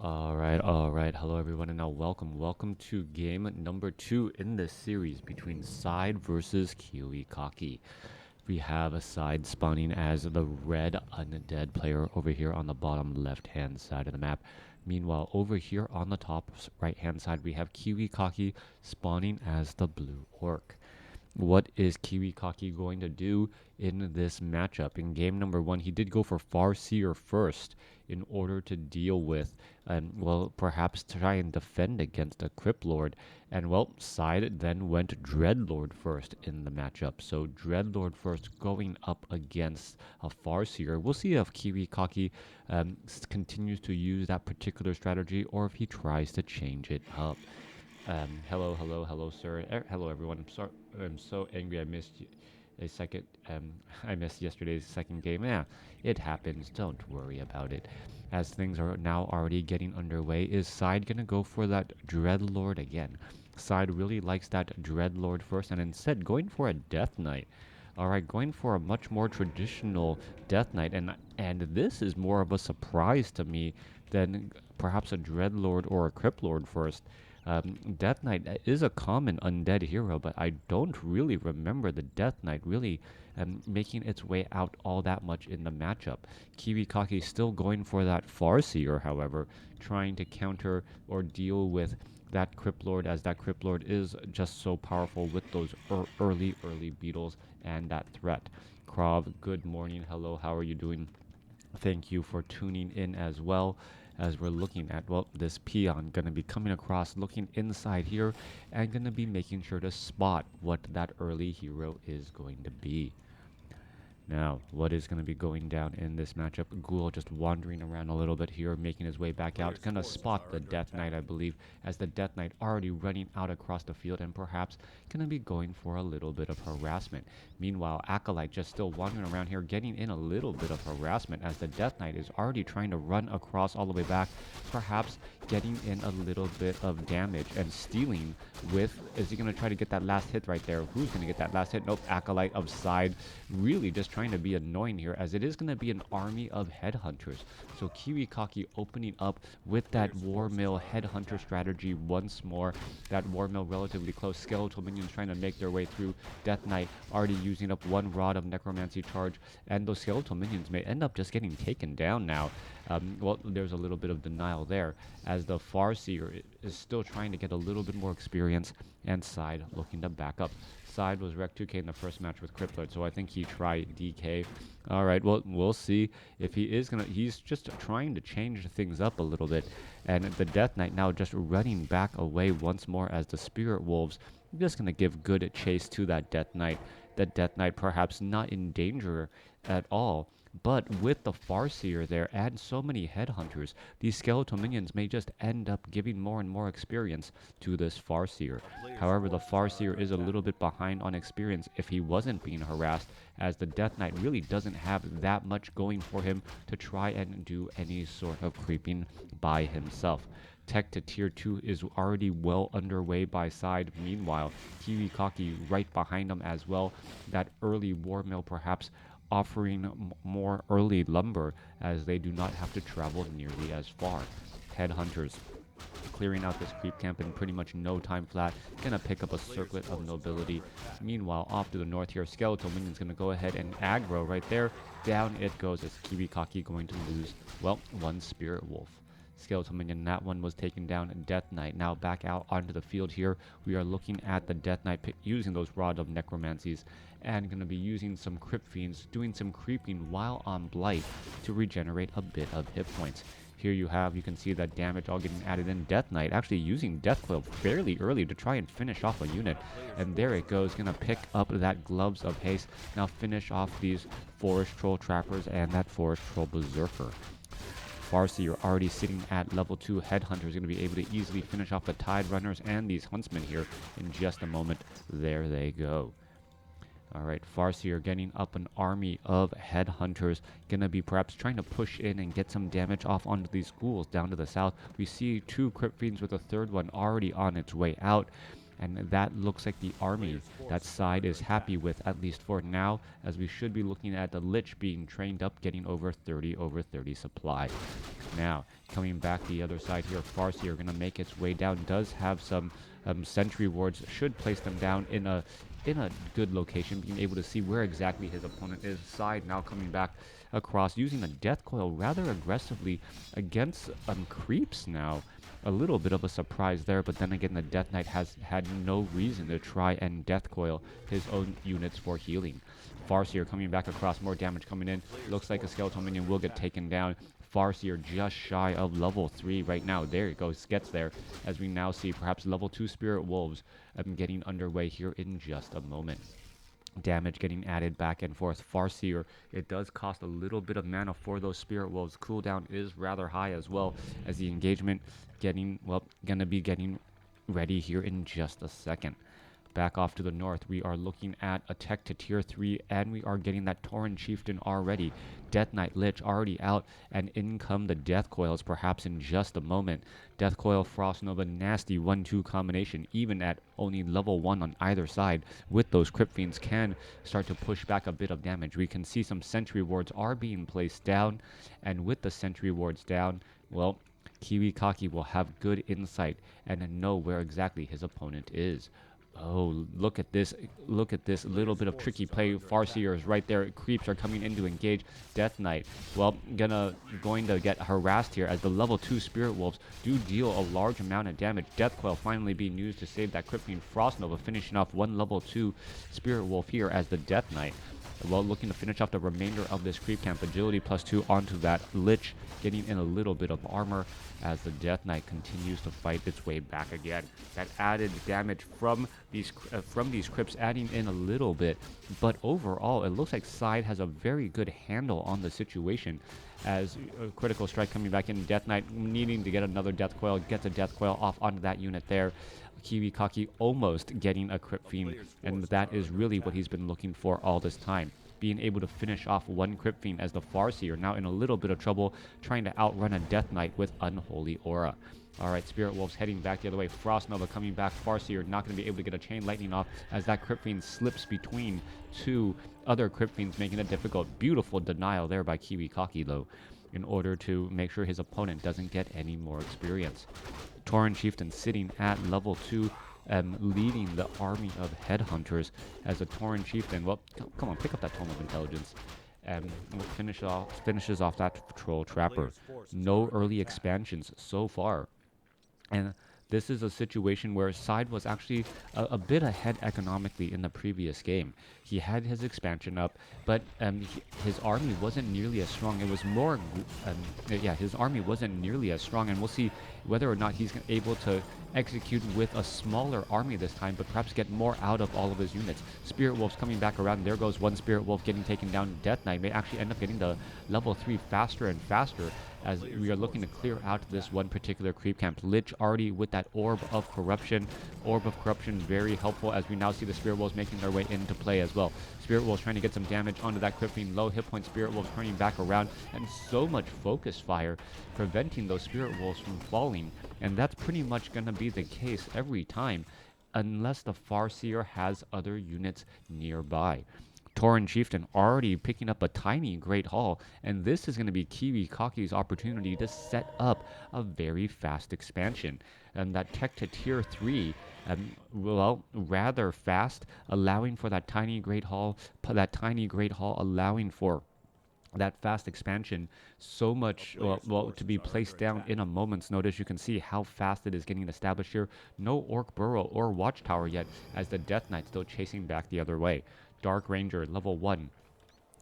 All right. Hello, everyone, and now welcome to game number 2 in this series between Syde versus KiWiKaKi. We have a Syde spawning as the red undead player over here on the bottom left-hand side of the map. Meanwhile, over here on the top right-hand side, we have KiWiKaKi spawning as the blue orc. What is KiWiKaKi going to do in this matchup? In game number 1, he did go for Farseer first in order to deal with, well, perhaps try and defend against a Crypt Lord. And, well, Syde then went Dreadlord first in the matchup. So Dreadlord first going up against a Farseer. We'll see if KiWiKaKi continues to use that particular strategy or if he tries to change it up. Hello, sir. Hello, everyone. I'm so angry. I missed a second. I missed yesterday's second game. Yeah, it happens. Don't worry about it. As things are now already getting underway, is Syde gonna go for that Dreadlord again? Syde really likes that Dreadlord first, and instead going for a Death Knight. All right, going for a much more traditional Death Knight, and this is more of a surprise to me than perhaps a Dreadlord or a Crypt Lord first. Death Knight is a common undead hero, but I don't really remember the Death Knight really making its way out all that much in the matchup. KiWiKaKi still going for that Farseer, however, trying to counter or deal with that Crypt Lord, as that Crypt Lord is just so powerful with those early beetles and that threat. Krav, good morning. Hello, how are you doing? Thank you for tuning in as well, as we're looking at, well, this peon going to be coming across, looking inside here, and going to be making sure to spot what that early hero is going to be. Now, what is going to be going down in this matchup? Ghoul just wandering around a little bit here, making his way back out. Going to spot the Death Knight, I believe, as the Death Knight already running out across the field and perhaps going to be going for a little bit of harassment. Meanwhile, Acolyte just still wandering around here, getting in a little bit of harassment as the Death Knight is already trying to run across all the way back, perhaps getting in a little bit of damage and stealing with, is he going to try to get that last hit right there? Who's going to get that last hit? Nope, Acolyte of Syde really just trying to be annoying here, as it is going to be an army of headhunters. So KiWiKaKi opening up with that War Mill headhunter strategy once more. That War Mill relatively close. Skeletal minions trying to make their way through. Death Knight already using up one rod of necromancy charge, and those skeletal minions may end up just getting taken down now. Well, there's a little bit of denial there, as the Farseer is still trying to get a little bit more experience, and Syde looking to back up. Syde was Rec 2K in the first match with Crypt Lord, so I think he tried DK. Alright, well, we'll see if he is gonna, he's just trying to change things up a little bit, and the Death Knight now just running back away once more, as the Spirit Wolves just gonna give good chase to that Death Knight. That Death Knight perhaps not in danger at all, but with the Farseer there and so many headhunters, these skeletal minions may just end up giving more and more experience to this Farseer. However, the Farseer is a little bit behind on experience if he wasn't being harassed, as the Death Knight really doesn't have that much going for him to try and do any sort of creeping by himself. Tech to tier 2 is already well underway by Syde. Meanwhile, KiWiKaKi right behind him as well. That early War Mill perhaps offering more early lumber, as they do not have to travel nearly as far. Headhunters clearing out this creep camp in pretty much no time flat. Gonna pick up a circlet of nobility. Meanwhile, off to the north here, skeletal minions gonna go ahead and aggro right there. Down it goes, as KiWiKaKi going to lose, well, one Spirit Wolf. Skeletal minion, that one was taken down. Death Knight now back out onto the field here. We are looking at the Death Knight using those rod of necromancies, and going to be using some Crypt Fiends, doing some creeping while on Blight to regenerate a bit of hit points. Here you can see that damage all getting added in. Death Knight actually using Death Club fairly early to try and finish off a unit, and there it goes, gonna pick up that Gloves of Haste, now finish off these Forest Troll Trappers and that Forest Troll Berserker. Farseer already sitting at level 2. Headhunter is going to be able to easily finish off the Tide Runners and these Huntsmen here in just a moment. There they go. Alright, Farseer getting up an army of Headhunters. Gonna be perhaps trying to push in and get some damage off onto these ghouls down to the south. We see 2 Crypt Fiends with a third one already on its way out. And that looks like the army that Syde is happy with, at least for now, as we should be looking at the Lich being trained up, getting over 30 supply. Now, coming back the other side here, Farseer going to make its way down, does have some sentry wards, should place them down in a good location, being able to see where exactly his opponent is. Syde now coming back across, using the death coil rather aggressively against creeps now. A little bit of a surprise there, but then again, the Death Knight has had no reason to try and death coil his own units for healing. Farseer coming back across, more damage coming in. Looks like a skeletal minion will get taken down. Farseer just shy of level 3 right now. There it goes, gets there, as we now see perhaps level 2 Spirit Wolves getting underway here in just a moment. Damage getting added back and forth. Farseer, it does cost a little bit of mana for those Spirit Wolves. Cooldown is rather high as well, as the engagement gonna be getting ready here in just a second. Back off to the north, we are looking at a tech to tier 3, and we are getting that Tauren Chieftain already. Death Knight Lich already out, and in come the Death Coils perhaps in just a moment. Death Coil, Frost Nova, nasty 1-2 combination, even at only level 1 on either side. With those Crypt Fiends can start to push back a bit of damage. We can see some sentry wards are being placed down, and with the sentry wards down, well, KiWiKaKi will have good insight and know where exactly his opponent is. Oh, look at this little bit of tricky play. Farseer is right there. Creeps are coming in to engage. Death Knight, well, going to get harassed here, as the level 2 Spirit Wolves do deal a large amount of damage. Death Coil finally being used to save that Crypt Fiend. Frost Nova finishing off one level 2 Spirit Wolf here as the Death Knight. Well, looking to finish off the remainder of this creep camp. Agility +2 onto that Lich, getting in a little bit of armor as the Death Knight continues to fight its way back again. That added damage from these crypts adding in a little bit, but overall it looks like Syde has a very good handle on the situation, as a critical strike coming back in. Death Knight needing to get another death coil, gets a death coil off onto that unit there. KiWiKaKi almost getting a Crypt Fiend, and that is really what he's been looking for all this time. Being able to finish off one Crypt Fiend, as the Farseer now in a little bit of trouble trying to outrun a Death Knight with Unholy Aura. Alright, Spirit Wolves heading back the other way. Frost Nova coming back. Farseer not going to be able to get a Chain Lightning off, as that Crypt Fiend slips between two other Crypt Fiends, making it difficult. Beautiful denial there by KiWiKaKi, though, in order to make sure his opponent doesn't get any more experience. Tauren Chieftain sitting at level 2, leading the army of headhunters, as a Tauren Chieftain, well, come on, pick up that Tome of Intelligence, and finishes off that Patrol Trapper. No early expansions so far, and this is a situation where Syde was actually a bit ahead economically in the previous game. He had his expansion up, but his army wasn't nearly as strong. It was more, his army wasn't nearly as strong, and we'll see whether or not he's able to execute with a smaller army this time, but perhaps get more out of all of his units. Spirit Wolves coming back around. There goes one Spirit Wolf getting taken down. Death Knight may actually end up getting the level 3 faster and faster, as we are looking to clear out this one particular creep camp. Lich already with that Orb of Corruption. Orb of Corruption very helpful, as we now see the Spirit Wolves making their way into play as well. Spirit Wolves trying to get some damage onto that Crypt Fiend. Low hit point Spirit Wolves turning back around, and so much focus fire preventing those Spirit Wolves from falling. And that's pretty much going to be the case every time, unless the Farseer has other units nearby. Tauren Chieftain already picking up a tiny Great Hall, and this is going to be KiWiKaKi's opportunity to set up a very fast expansion. And that tech to tier 3, rather fast, allowing for that tiny Great Hall, allowing for that fast expansion, so much to be placed down in a moment's notice. You can see how fast it is getting established here. No Orc Burrow or Watchtower yet, as the Death Knight still chasing back the other way. Dark Ranger level 1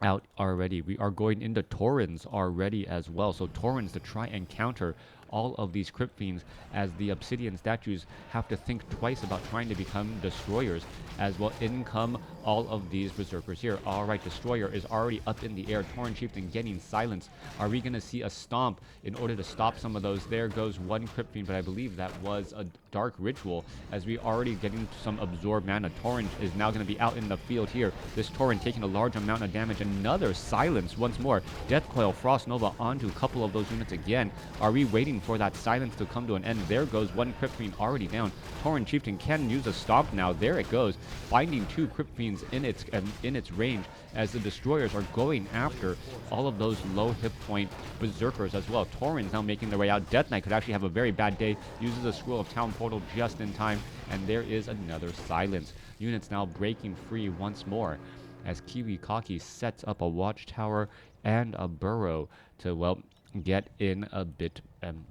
out already. We are going into Taurens already as well, so Taurens to try and counter all of these Crypt Fiends, as the Obsidian statues have to think twice about trying to become destroyers, as well in come all of these Berserkers here. Alright, Destroyer is already up in the air. Tauren Chieftain getting silenced. Are we going to see a stomp in order to stop some of those? There goes one Crypt Fiend, but I believe that was a Dark Ritual, as we already getting some absorbed mana. Tauren is now going to be out in the field here. This Tauren taking a large amount of damage. Another silence once more. Death Coil, Frost Nova onto a couple of those units again. Are we waiting for that silence to come to an end. There goes one Crypt Fiend already down. Tauren Chieftain can use a stomp now. There it goes, finding two Crypt Fiends in its range as the destroyers are going after all of those low hit point berserkers as well. Tauren's now making their way out. Death Knight could actually have a very bad day. Uses a Scroll of Town Portal just in time, and there is another silence. Units now breaking free once more as KiWiKaKi sets up a watchtower and a burrow to, well, get in a bit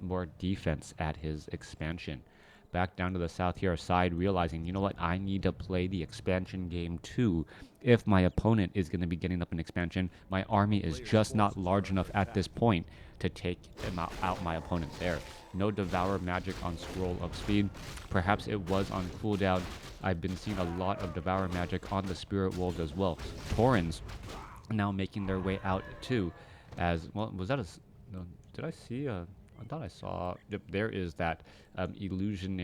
more defense at his expansion. Back down to the south here, Syde realizing, you know what, I need to play the expansion game too. If my opponent is going to be getting up an expansion, my army is just not large enough at this point to take him out my opponent there. No Devour Magic on Scroll of Speed. Perhaps it was on cooldown. I've been seeing a lot of Devour Magic on the Spirit Wolves as well. Taurens now making their way out too. As well, was that a... No, did I see a... I thought I saw... Yep, there is that illusion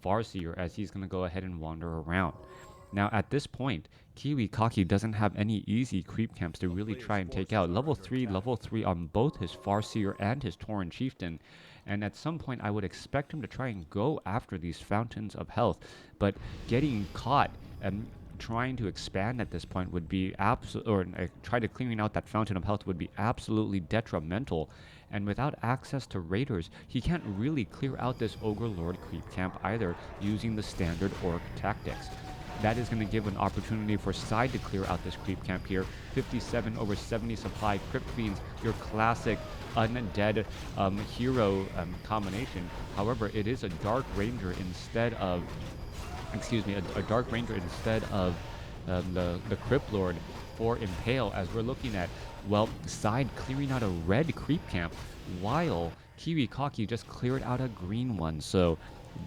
Farseer as he's going to go ahead and wander around. Now, at this point, KiWiKaKi doesn't have any easy creep camps to really try and take out. Level 3 on both his Farseer and his Tauren Chieftain. And at some point, I would expect him to try and go after these fountains of health. But getting caught and trying to expand at this point would be try to clearing out that fountain of health would be absolutely detrimental. And without access to raiders, he can't really clear out this Ogre Lord creep camp either using the standard orc tactics. That is going to give an opportunity for Syde to clear out this creep camp here. 57 over 70 supply Crypt Fiends, your classic undead hero combination. However, it is a Dark Ranger instead of, a Dark Ranger instead of the Crypt Lord for Impale, as we're looking at, well, Syde clearing out a red creep camp while KiWiKaKi just cleared out a green one. So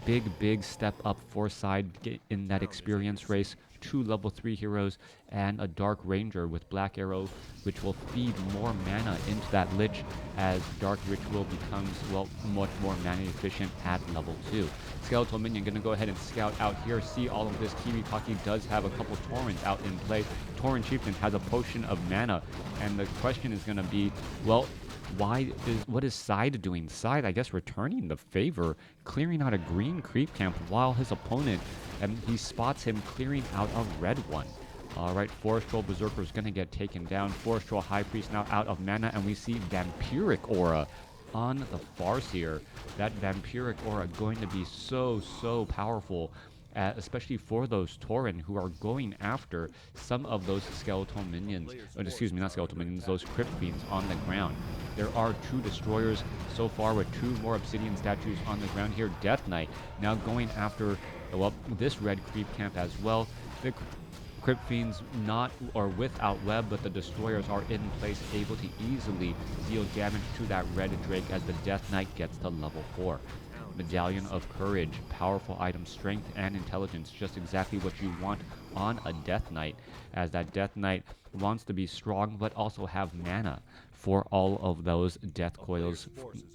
big step up for Syde in that experience race. 2 level 3 heroes and a Dark Ranger with Black Arrow, which will feed more mana into that Lich as Dark Ritual becomes, well, much more mana efficient at level 2. Skeletal Minion gonna go ahead and scout out here, see all of this. KiWiKaKi does have a couple Taurens out in play. Tauren Chieftain has a potion of mana, and the question is gonna be, well, what is Syde doing? Syde, I guess, returning the favor, clearing out a green creep camp while his opponent, and he spots him clearing out a red one. Alright, Forest Troll Berserker is going to get taken down. Forest Troll High Priest now out of mana, and we see Vampiric Aura on the Farseer. That Vampiric Aura going to be so powerful, especially for those Tauren who are going after some of those skeletal minions, not skeletal minions, those Crypt Fiends on the ground. There are 2 destroyers so far with 2 more obsidian statues on the ground here. Death Knight now going after, well, this red creep camp as well. The Crypt Fiends not or without web, but the destroyers are in place, able to easily deal damage to that red drake as the Death Knight gets to level 4. Medallion of Courage, powerful item, strength and intelligence, just exactly what you want on a Death Knight, as that Death Knight wants to be strong but also have mana for all of those death coils,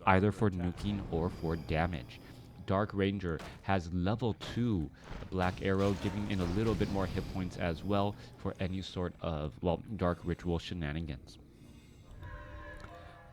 either for nuking or for damage. Dark Ranger has level 2 Black Arrow, giving in a little bit more hit points as well for any sort of, well, Dark Ritual shenanigans.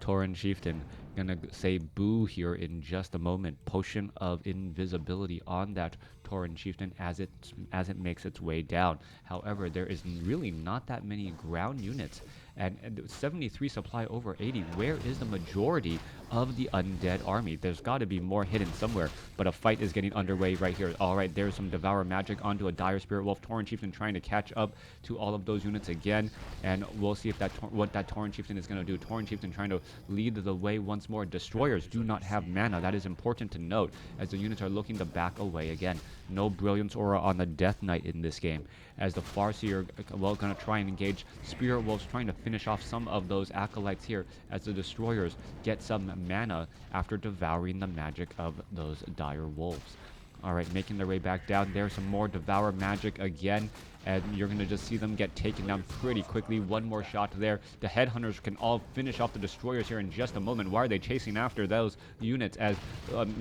Tauren Chieftain gonna say boo here in just a moment. Potion of Invisibility on that Tauren Chieftain as it makes its way down. However, there is really not that many ground units, and 73 supply over 80. Where is the majority of the undead army? There's got to be more hidden somewhere, but a fight is getting underway right here. All right, there's some Devour Magic onto a Dire Spirit Wolf. Tauren Chieftain trying to catch up to all of those units again, and we'll see if what that Tauren Chieftain is going to do. Tauren Chieftain trying to lead the way once more. Destroyers do not have mana. That is important to note, as the units are looking to back away again. No Brilliance Aura on the Death Knight in this game, as the Farseer, well, going to try and engage. Spirit Wolves trying to finish off some of those Acolytes here, as the Destroyers get some mana after devouring the magic of those Dire Wolves. Alright, making their way back down. There's some more Devour Magic again, and you're going to just see them get taken down pretty quickly. One more shot there. The headhunters can all finish off the destroyers here in just a moment. Why are they chasing after those units, as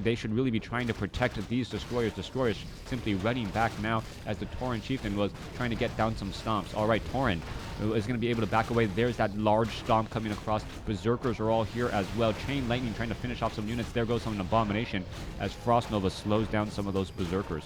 they should really be trying to protect these destroyers? Destroyers simply running back now as the Tauren Chieftain was trying to get down some stomps. All right, Tauren is going to be able to back away. There's that large stomp coming across. Berserkers are all here as well. Chain Lightning trying to finish off some units. There goes some Abomination as Frost Nova slows down some of those Berserkers.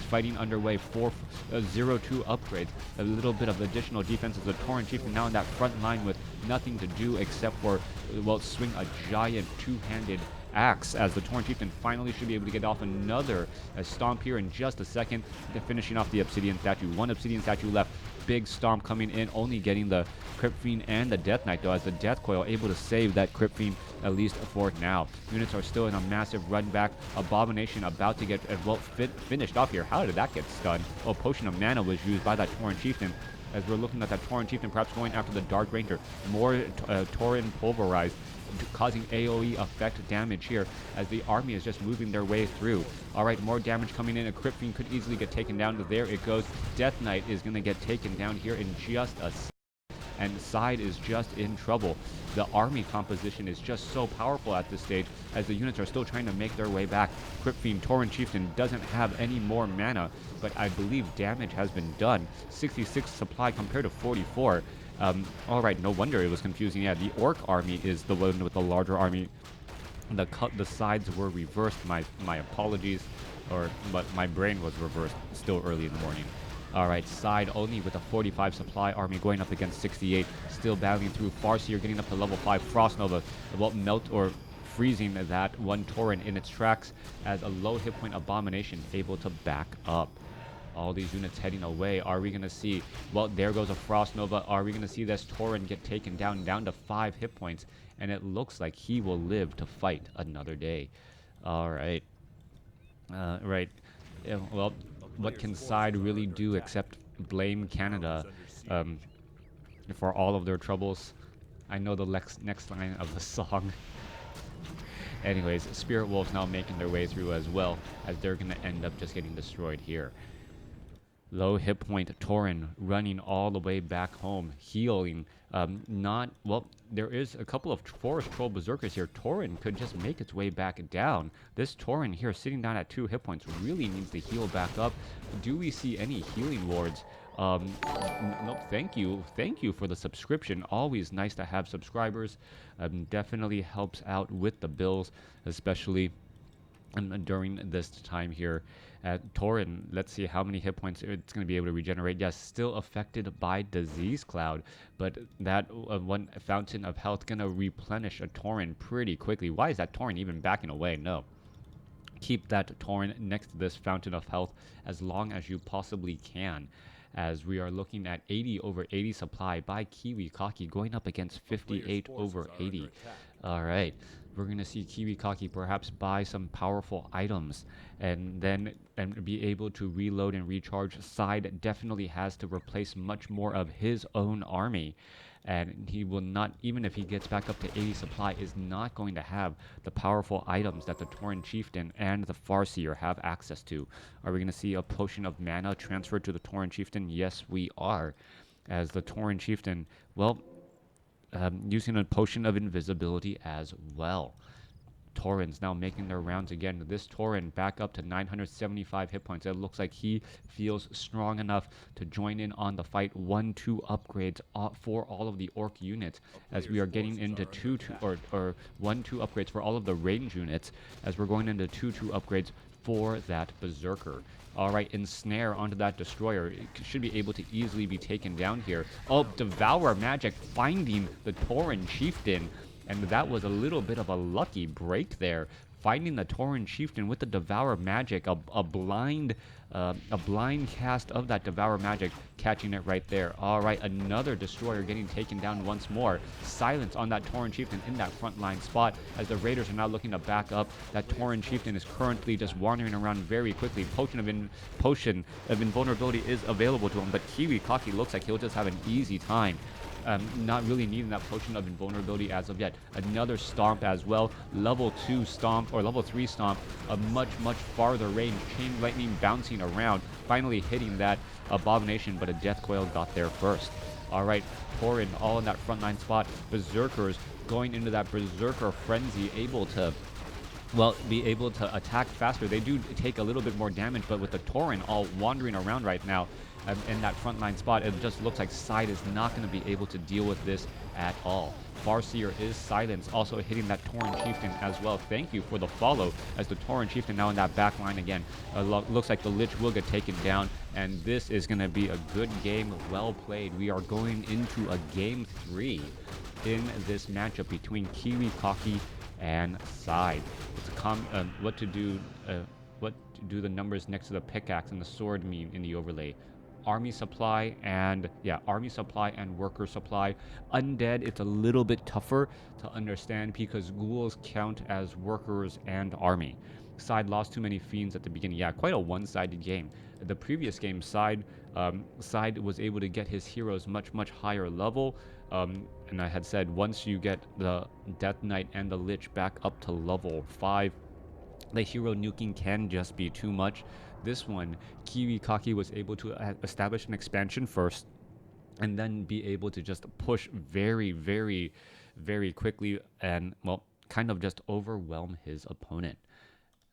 Fighting underway, 0-2 upgrades, a little bit of additional defense as the Tauren Chieftain now in that front line with nothing to do except for, well, swing a giant two-handed axe, as the Tauren Chieftain finally should be able to get off another stomp here in just a second. They're finishing off the Obsidian Statue. One Obsidian Statue left. Big stomp coming in, only getting the Crypt Fiend and the Death Knight, though, as the Death Coil able to save that Crypt Fiend, at least for now. Units are still in a massive run back. Abomination about to get, well, finished off here. How did that get stunned? Oh, Potion of Mana was used by that Tauren Chieftain, as we're looking at that Tauren Chieftain perhaps going after the Dark Ranger. More Tauren Pulverized, causing AoE effect damage here as the army is just moving their way through. All right, more damage coming in. A Crypt Fiend could easily get taken down. There it goes. Death Knight is going to get taken down here in just a second, and Syde is just in trouble. The army composition is just so powerful at this stage as the units are still trying to make their way back. Crypt Fiend, Tauren Chieftain doesn't have any more mana, but I believe damage has been done. 66 supply compared to 44. All right, no wonder it was confusing. Yeah, the Orc army is the one with the larger army. The sides were reversed. My apologies, but my brain was reversed still early in the morning. All right, Syde only with a 45 supply army going up against 68. Still battling through. Farseer getting up to level 5. Frost Nova will melt or freezing that one Tauren in its tracks as a low hit point Abomination able to back up. All these units heading away. Are we going to see, well, there goes a Frost Nova. Are we going to see this Tauren get taken down to 5 hit points? And it looks like he will live to fight another day. All right. Right. Yeah, well, what can Syde really do except blame Canada for all of their troubles? I know the next line of the song. Anyways, Spirit Wolves now making their way through as well, as they're going to end up just getting destroyed here. Low hit point Tauren running all the way back home, healing. Well, there is a couple of Forest Troll Berserkers here. Tauren could just make its way back down. This Tauren here sitting down at 2 hit points really needs to heal back up. Do we see any healing wards? No, thank you for the subscription. Always nice to have subscribers. Definitely helps out with the bills, especially during this time here. Tauren, let's see how many hit points it's going to be able to regenerate. Yes, still affected by Disease Cloud, but that one Fountain of Health going to replenish a Tauren pretty quickly. Why is that Tauren even backing away? No. Keep that Tauren next to this Fountain of Health as long as you possibly can, as we are looking at 80 over 80 supply by KiWiKaKi going up against 58 over 80. All right. We're going to see KiWiKaKi perhaps buy some powerful items and be able to reload and recharge. Syde definitely has to replace much more of his own army, and he will not, even if he gets back up to 80 supply, is not going to have the powerful items that the Tauren Chieftain and the Farseer have access to. Are we going to see a Potion of Mana transferred to the Tauren Chieftain? Yes, we are, as the Tauren Chieftain, well, using a Potion of Invisibility as well. Taurens now making their rounds again. This Tauren back up to 975 hit points. It looks like he feels strong enough to join in on the fight. 1-2 upgrades for all of the Orc units, as we are getting into 1-2 upgrades for all of the range units, as we're going into 2-2 upgrades for that Berserker. All right, ensnare onto that destroyer. It should be able to easily be taken down here. Oh, Devour Magic finding the Tauren Chieftain, and that was a little bit of a lucky break there. Finding the Tauren Chieftain with the Devour Magic, a blind cast of that Devour Magic, catching it right there. All right, another destroyer getting taken down once more. Silence on that Tauren Chieftain in that front line spot, as the Raiders are now looking to back up. That Tauren Chieftain is currently just wandering around very quickly. Potion of Invulnerability is available to him, but KiWiKaKi looks like he'll just have an easy time not really needing that potion of invulnerability as of yet. Another stomp as well. Level 2 stomp, or level 3 stomp, a much farther range. Chain lightning bouncing around, finally hitting that abomination, but a death coil got there first. All right, Torin all in that front line spot. Berserkers going into that Berserker frenzy, able to, well, be able to attack faster. They do take a little bit more damage, but with the Tauren all wandering around right now in that frontline spot, it just looks like Syde is not going to be able to deal with this at all. Farseer is silenced, also hitting that Tauren Chieftain as well. Thank you for the follow, as the Tauren Chieftain now in that back line again. Looks like the Lich will get taken down, and this is going to be a good game, well played. We are going into a game 3 in this matchup between KiWiKaKi and Syde. What to do the numbers next to the pickaxe and the sword mean in the overlay. Army supply and worker supply. Undead, it's a little bit tougher to understand because ghouls count as workers and army. Syde lost too many fiends at the beginning. Yeah, quite a one-sided game. The previous game, Syde was able to get his heroes much higher level. And I had said once you get the Death Knight and the Lich back up to level 5, the hero nuking can just be too much. This one, KiWiKaKi was able to establish an expansion first, and then be able to just push very quickly and, well, kind of just overwhelm his opponent.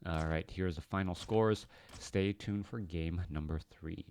All right, here's the final scores. Stay tuned for game number 3.